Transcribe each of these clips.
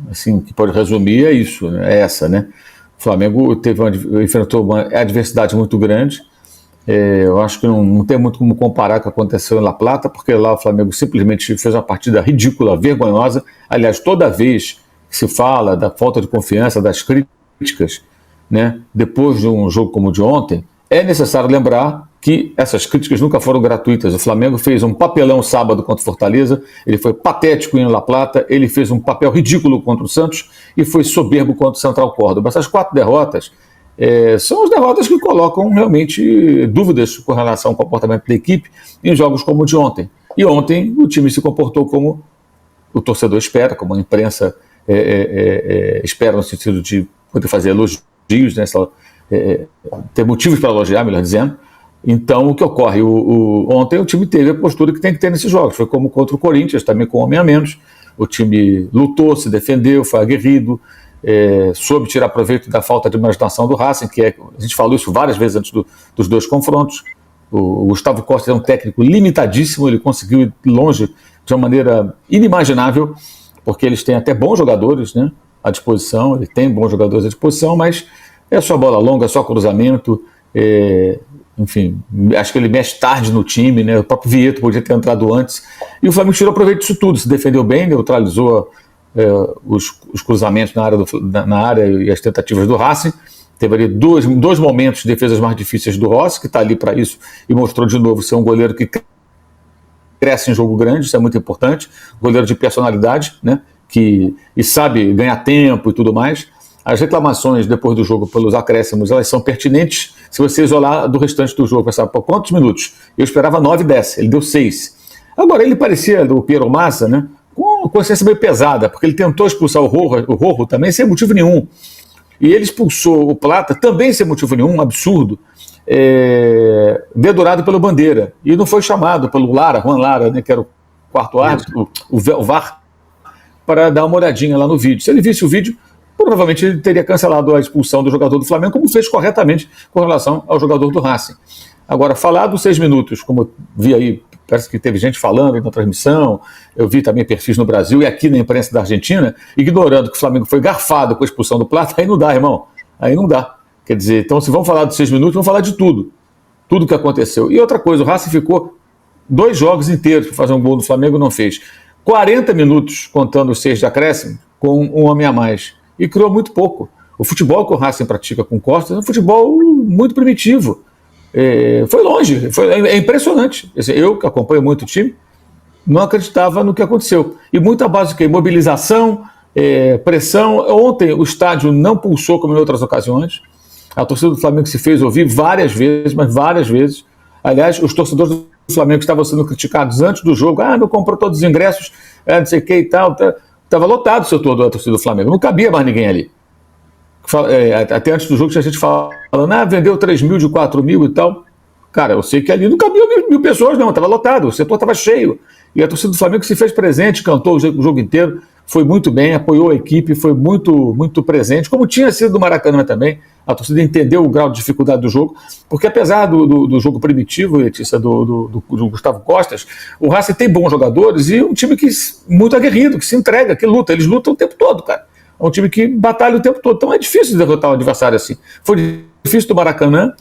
assim, que pode resumir é isso, né? É essa, né? O Flamengo enfrentou uma adversidade muito grande. Eu acho que não tem muito como comparar com o que aconteceu em La Plata, porque lá o Flamengo simplesmente fez uma partida ridícula, vergonhosa. Aliás, toda vez que se fala da falta de confiança, das críticas, né, depois de um jogo como o de ontem, é necessário lembrar que essas críticas nunca foram gratuitas. O Flamengo fez um papelão sábado contra o Fortaleza, ele foi patético em La Plata, ele fez um papel ridículo contra o Santos e foi soberbo contra o Central Córdoba. Essas 4 derrotas são as derrotas que colocam realmente dúvidas com relação ao comportamento da equipe em jogos como o de ontem. E ontem o time se comportou como o torcedor espera, como a imprensa espera, no sentido de poder fazer elogios, né, ter motivos para elogiar, melhor dizendo. Então, o que ocorre? Ontem o time teve a postura que tem que ter nesses jogos. Foi como contra o Corinthians, também com um homem a menos. O time lutou, se defendeu, foi aguerrido, soube tirar proveito da falta de imaginação do Racing, a gente falou isso várias vezes antes dos 2 confrontos. O Gustavo Costa é um técnico limitadíssimo, ele conseguiu ir longe de uma maneira inimaginável, porque eles têm até bons jogadores, né, à disposição, ele tem bons jogadores à disposição, mas é só bola longa, é só cruzamento, enfim, acho que ele mexe tarde no time, né, o próprio Vieto podia ter entrado antes, e o Flamengo tirou proveito disso tudo, se defendeu bem, neutralizou os cruzamentos na área e as tentativas do Racing. Teve ali dois momentos de defesas mais difíceis do Rossi, que está ali para isso, e mostrou de novo ser um goleiro que cresce em jogo grande, isso é muito importante, goleiro de personalidade, né, e sabe ganhar tempo e tudo mais. As reclamações depois do jogo pelos acréscimos, elas são pertinentes se você isolar do restante do jogo, pensar, por quantos minutos? Eu esperava 9, 10, ele deu 6. Agora, ele parecia, do Piero Massa, né, com uma consciência meio pesada, porque ele tentou expulsar o Rojo também sem motivo nenhum. E ele expulsou o Plata também sem motivo nenhum, um absurdo, dedurado pelo Bandeira. E não foi chamado pelo Juan Lara, né, que era o quarto árbitro, o VAR, para dar uma olhadinha lá no vídeo. Se ele visse o vídeo, provavelmente ele teria cancelado a expulsão do jogador do Flamengo, como fez corretamente com relação ao jogador do Racing. Agora, falar dos 6 minutos, como eu vi aí, parece que teve gente falando na transmissão, eu vi também perfis no Brasil e aqui na imprensa da Argentina, ignorando que o Flamengo foi garfado com a expulsão do Plata, aí não dá, irmão, aí não dá. Quer dizer, então se vamos falar dos 6 minutos, vamos falar de tudo que aconteceu. E outra coisa, o Racing ficou 2 jogos inteiros para fazer um gol do Flamengo, não fez. 40 minutos, contando os 6 de acréscimo, com um homem a mais. E criou muito pouco. O futebol que o Racing pratica com Costa é um futebol muito primitivo. Foi longe, é impressionante. Eu, que acompanho muito o time, não acreditava no que aconteceu. E muita base de mobilização, pressão. Ontem o estádio não pulsou como em outras ocasiões. A torcida do Flamengo se fez ouvir várias vezes, mas várias vezes. Aliás, os torcedores do Flamengo estavam sendo criticados antes do jogo. Não comprou todos os ingressos, não sei o que e tal. Estava lotado o setor da torcida do Flamengo, não cabia mais ninguém ali. Até antes do jogo tinha gente falando, vendeu 3 mil de 4 mil e tal. Cara, eu sei que ali não cabia 1.000 pessoas, não, estava lotado, o setor estava cheio. E a torcida do Flamengo se fez presente, cantou o jogo inteiro, foi muito bem, apoiou a equipe, foi muito, muito presente, como tinha sido do Maracanã também. A torcida entendeu o grau de dificuldade do jogo, porque apesar do jogo primitivo, Letícia, do Gustavo Costas, o Racing tem bons jogadores e um time muito aguerrido, que se entrega, que luta, eles lutam o tempo todo, cara. É um time que batalha o tempo todo, então é difícil derrotar um adversário assim. Foi difícil do Maracanã,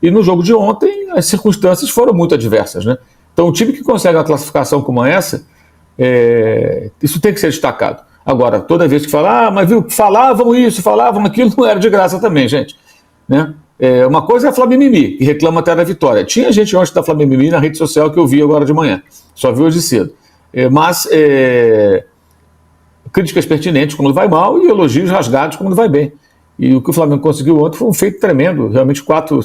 e no jogo de ontem as circunstâncias foram muito adversas, né? Então um time que consegue uma classificação como essa, isso tem que ser destacado. Agora, toda vez que fala, mas viu, falavam isso, falavam aquilo, não era de graça também, gente, né? Uma coisa é a Flamimimi, que reclama até da vitória. Tinha gente ontem da Flamimimi na rede social que eu vi agora de manhã, só vi hoje cedo. Mas críticas pertinentes quando vai mal e elogios rasgados quando vai bem. E o que o Flamengo conseguiu ontem foi um feito tremendo. Realmente 4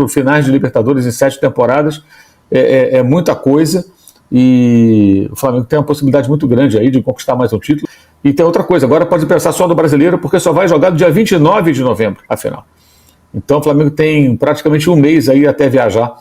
finais de Libertadores em 7 temporadas é muita coisa. E o Flamengo tem uma possibilidade muito grande aí de conquistar mais um título. E tem outra coisa, agora pode pensar só no brasileiro, porque só vai jogar no dia 29 de novembro, a final. Então o Flamengo tem praticamente um mês aí até viajar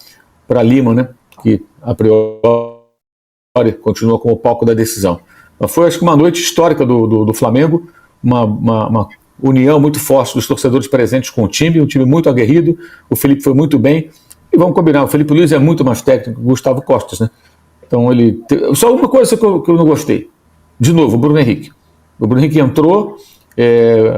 para Lima, né? Que a priori continua como o palco da decisão. Mas foi, acho que, uma noite histórica do Flamengo, uma união muito forte dos torcedores presentes com o time, um time muito aguerrido. O Felipe foi muito bem. E vamos combinar, o Felipe Luiz é muito mais técnico que o Gustavo Costas, né? Então só uma coisa que eu não gostei. De novo, o Bruno Henrique. O Bruno Henrique entrou,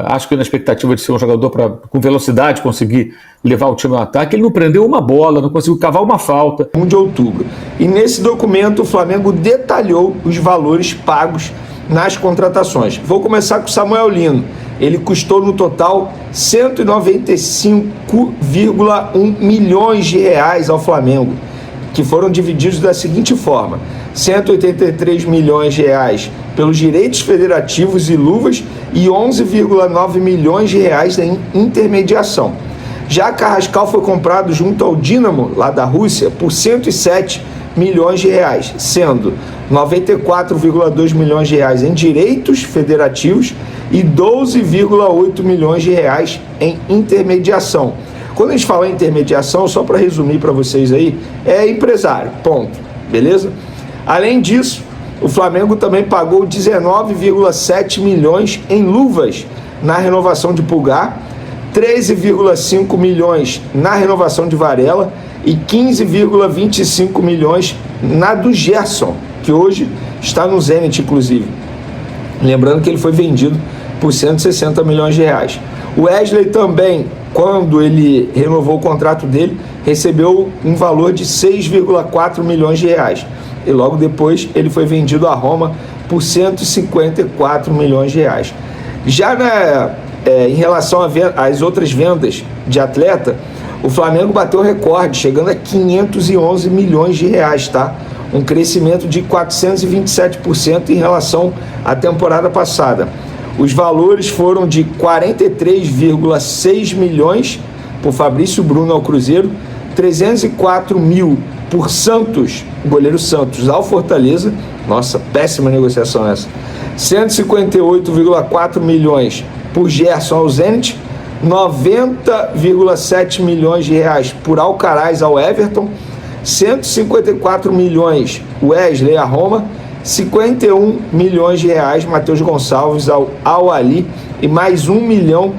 acho que na expectativa de ser um jogador com velocidade, conseguir levar o time ao ataque, ele não prendeu uma bola, não conseguiu cavar uma falta. 1 de outubro. E nesse documento o Flamengo detalhou os valores pagos nas contratações. Vou começar com o Samuel Lino. Ele custou no total 195,1 milhões de reais ao Flamengo, que foram divididos da seguinte forma: 183 milhões de reais pelos direitos federativos e luvas e 11,9 milhões de reais em intermediação. Já Carrascal foi comprado junto ao Dínamo, lá da Rússia, por 107 milhões de reais, sendo 94,2 milhões de reais em direitos federativos e 12,8 milhões de reais em intermediação. Quando a gente fala em intermediação, só para resumir para vocês aí, é empresário, ponto, beleza? Além disso, o Flamengo também pagou 19,7 milhões em luvas na renovação de Pulgar, 13,5 milhões na renovação de Varela e 15,25 milhões na do Gerson, que hoje está no Zenit, inclusive. Lembrando que ele foi vendido por 160 milhões de reais. O Wesley também, quando ele renovou o contrato dele, recebeu um valor de 6,4 milhões de reais. E logo depois ele foi vendido a Roma por 154 milhões de reais. Já em relação às outras vendas de atleta, o Flamengo bateu recorde, chegando a 511 milhões de reais, tá? Um crescimento de 427% em relação à temporada passada. Os valores foram de 43,6 milhões por Fabrício Bruno ao Cruzeiro, 304 mil por Santos, goleiro Santos, ao Fortaleza. Nossa, péssima negociação essa. 158,4 milhões por Gerson ao Zenit, 90,7 milhões de reais por Alcaraz ao Everton, 154 milhões Wesley à Roma, 51 milhões de reais Matheus Gonçalves ao Al-Ahly e mais 1 milhão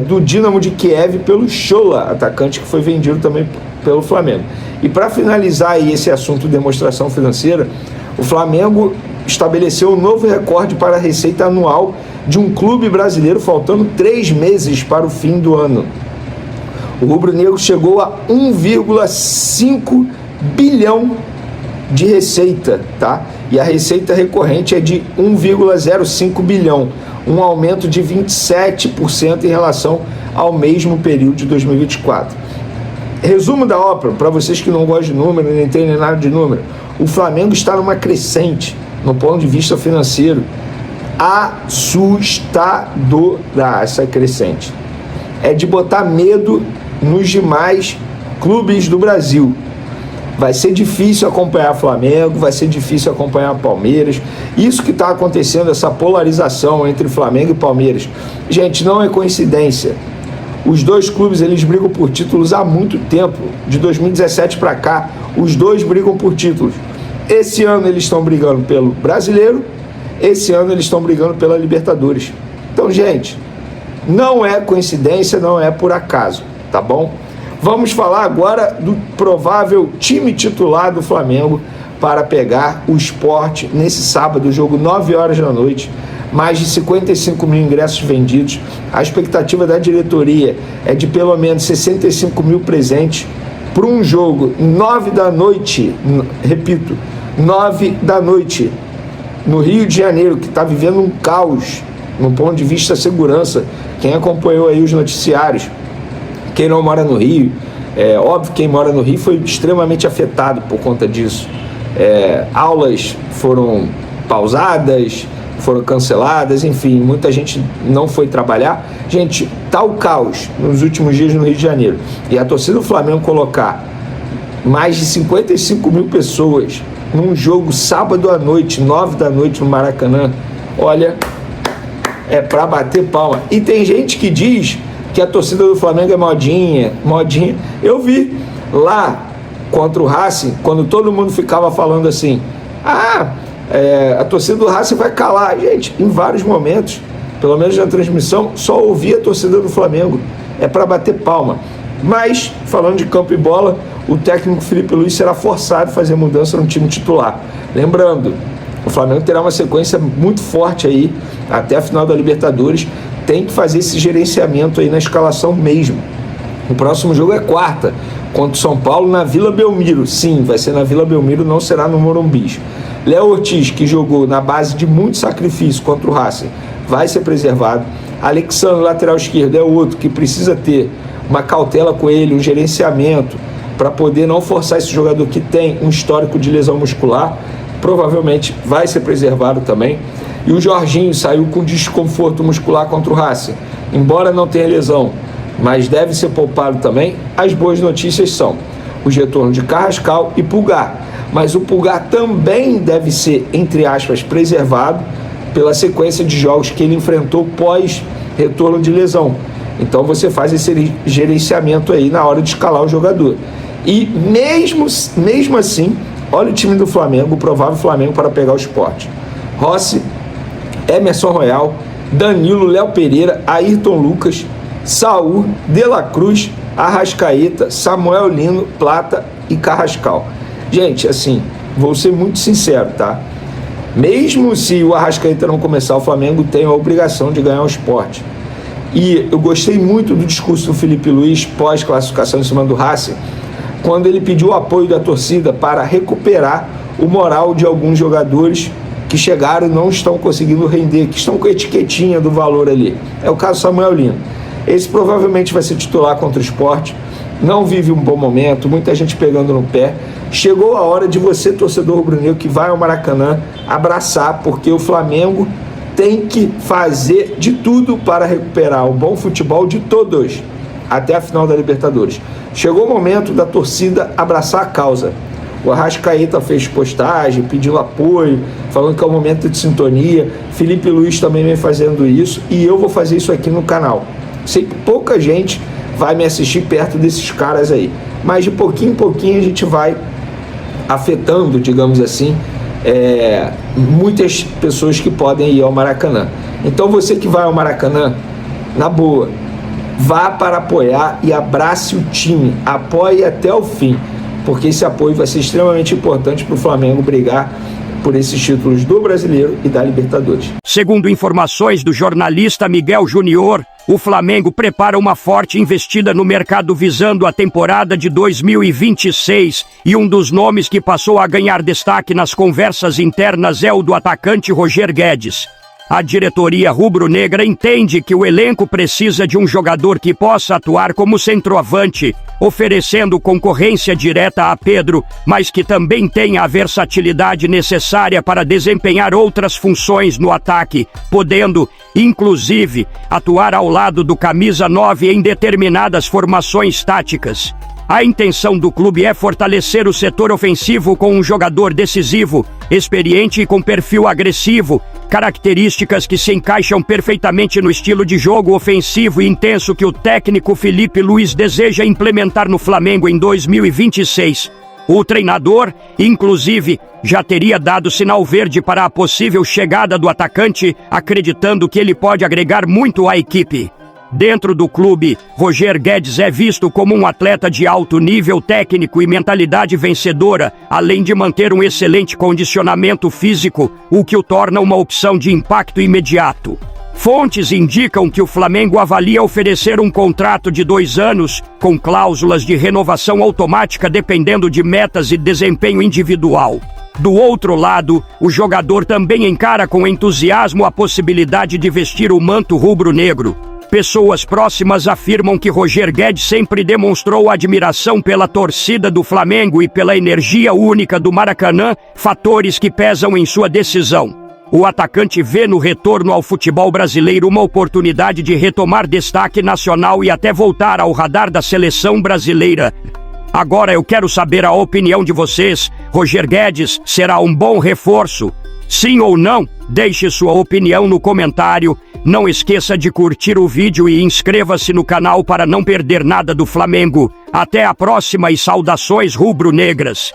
do Dínamo de Kiev pelo Shola, atacante que foi vendido também pelo Flamengo. E para finalizar aí esse assunto de demonstração financeira, o Flamengo estabeleceu um novo recorde para a receita anual de um clube brasileiro, faltando 3 meses para o fim do ano. O rubro-negro chegou a 1,5 bilhão de receita, tá? E a receita recorrente é de 1,05 bilhão, um aumento de 27% em relação ao mesmo período de 2024. Resumo da ópera, para vocês que não gostam de número, nem entendem nada de número: o Flamengo está numa crescente, no ponto de vista financeiro, assustadora essa crescente. É de botar medo nos demais clubes do Brasil. Vai ser difícil acompanhar Flamengo, vai ser difícil acompanhar Palmeiras. Isso que está acontecendo, essa polarização entre Flamengo e Palmeiras, gente, não é coincidência. Os dois clubes, eles brigam por títulos há muito tempo. De 2017 para cá, os dois brigam por títulos. Esse ano eles estão brigando pelo Brasileiro, esse ano eles estão brigando pela Libertadores. Então, gente, não é coincidência, não é por acaso, tá bom? Vamos falar agora do provável time titular do Flamengo para pegar o Sport nesse sábado, jogo 9 horas da noite. Mais de 55 mil ingressos vendidos. A expectativa da diretoria é de pelo menos 65 mil presentes para um jogo 9 da noite, repito, 9 da noite, no Rio de Janeiro, que está vivendo um caos no ponto de vista da segurança. Quem acompanhou aí os noticiários, quem não mora no Rio, óbvio que quem mora no Rio foi extremamente afetado por conta disso. Aulas foram pausadas, foram canceladas, enfim, muita gente não foi trabalhar. Gente, tá o caos nos últimos dias no Rio de Janeiro. E a torcida do Flamengo colocar mais de 55 mil pessoas num jogo sábado à noite, 9 da noite no Maracanã, olha, é pra bater palma. E tem gente que diz que a torcida do Flamengo é modinha. Eu vi lá contra o Racing, quando todo mundo ficava falando assim, a torcida do Racing vai calar. Gente, em vários momentos, pelo menos na transmissão, só ouvi a torcida do Flamengo. É para bater palma. Mas, falando de campo e bola, o técnico Felipe Luiz será forçado a fazer mudança no time titular. Lembrando, o O Flamengo terá uma sequência muito forte aí até a final da Libertadores. Tem que fazer esse gerenciamento aí na escalação mesmo. O próximo jogo é quarta, contra o São Paulo na Vila Belmiro. Sim, vai ser na Vila Belmiro, não será no Morumbi. Léo Ortiz, que jogou na base de muito sacrifício contra o Racing, vai ser preservado. Alexandre, lateral esquerdo, é outro que precisa ter uma cautela com ele, um gerenciamento, para poder não forçar esse jogador que tem um histórico de lesão muscular. Provavelmente vai ser preservado também. E o Jorginho saiu com desconforto muscular contra o Racing, embora não tenha lesão, mas deve ser poupado também. As boas notícias são os retornos de Carrascal e Pulgar, mas o Pulgar também deve ser, entre aspas, preservado pela sequência de jogos que ele enfrentou pós retorno de lesão. Então você faz esse gerenciamento aí na hora de escalar o jogador. E mesmo assim, olha o time do Flamengo, o provável Flamengo para pegar o Sport: Rossi, Emerson Royal, Danilo, Léo Pereira, Ayrton Lucas, Saul, De La Cruz, Arrascaeta, Samuel Lino, Plata e Carrascal. Gente, assim, vou ser muito sincero, tá? Mesmo se o Arrascaeta não começar, o Flamengo tem a obrigação de ganhar o Sport. E eu gostei muito do discurso do Felipe Luiz pós-classificação em cima do Racing, quando ele pediu o apoio da torcida para recuperar o moral de alguns jogadores que chegaram e não estão conseguindo render, que estão com a etiquetinha do valor ali. É o caso do Samuel Lino. Esse provavelmente vai ser titular contra o Sport, não vive um bom momento, muita gente pegando no pé. Chegou a hora de você, torcedor rubro-negro, que vai ao Maracanã, abraçar, porque o Flamengo tem que fazer de tudo para recuperar o bom futebol de todos, até a final da Libertadores. Chegou o momento da torcida abraçar a causa. O Arrascaeta fez postagem, pediu apoio, falando que é um momento de sintonia. Felipe Luiz também vem fazendo isso, e eu vou fazer isso aqui no canal. Sei que pouca gente vai me assistir perto desses caras aí, mas de pouquinho em pouquinho a gente vai afetando, digamos assim, muitas pessoas que podem ir ao Maracanã. Então você que vai ao Maracanã, na boa, vá para apoiar e abrace o time, apoie até o fim, porque esse apoio vai ser extremamente importante para o Flamengo brigar por esses títulos do Brasileiro e da Libertadores. Segundo informações do jornalista Miguel Júnior, o Flamengo prepara uma forte investida no mercado visando a temporada de 2026, e um dos nomes que passou a ganhar destaque nas conversas internas é o do atacante Roger Guedes. A diretoria rubro-negra entende que o elenco precisa de um jogador que possa atuar como centroavante, oferecendo concorrência direta a Pedro, mas que também tenha a versatilidade necessária para desempenhar outras funções no ataque, podendo, inclusive, atuar ao lado do camisa 9 em determinadas formações táticas. A intenção do clube é fortalecer o setor ofensivo com um jogador decisivo, experiente e com perfil agressivo, características que se encaixam perfeitamente no estilo de jogo ofensivo e intenso que o técnico Felipe Luiz deseja implementar no Flamengo em 2026. O treinador, inclusive, já teria dado sinal verde para a possível chegada do atacante, acreditando que ele pode agregar muito à equipe. Dentro do clube, Roger Guedes é visto como um atleta de alto nível técnico e mentalidade vencedora, além de manter um excelente condicionamento físico, o que o torna uma opção de impacto imediato. Fontes indicam que o Flamengo avalia oferecer um contrato de 2 anos, com cláusulas de renovação automática dependendo de metas e desempenho individual. Do outro lado, o jogador também encara com entusiasmo a possibilidade de vestir o manto rubro-negro. Pessoas próximas afirmam que Roger Guedes sempre demonstrou admiração pela torcida do Flamengo e pela energia única do Maracanã, fatores que pesam em sua decisão. O atacante vê no retorno ao futebol brasileiro uma oportunidade de retomar destaque nacional e até voltar ao radar da seleção brasileira. Agora eu quero saber a opinião de vocês. Roger Guedes será um bom reforço? Sim ou não? Deixe sua opinião no comentário. Não esqueça de curtir o vídeo e inscreva-se no canal para não perder nada do Flamengo. Até a próxima e saudações rubro-negras.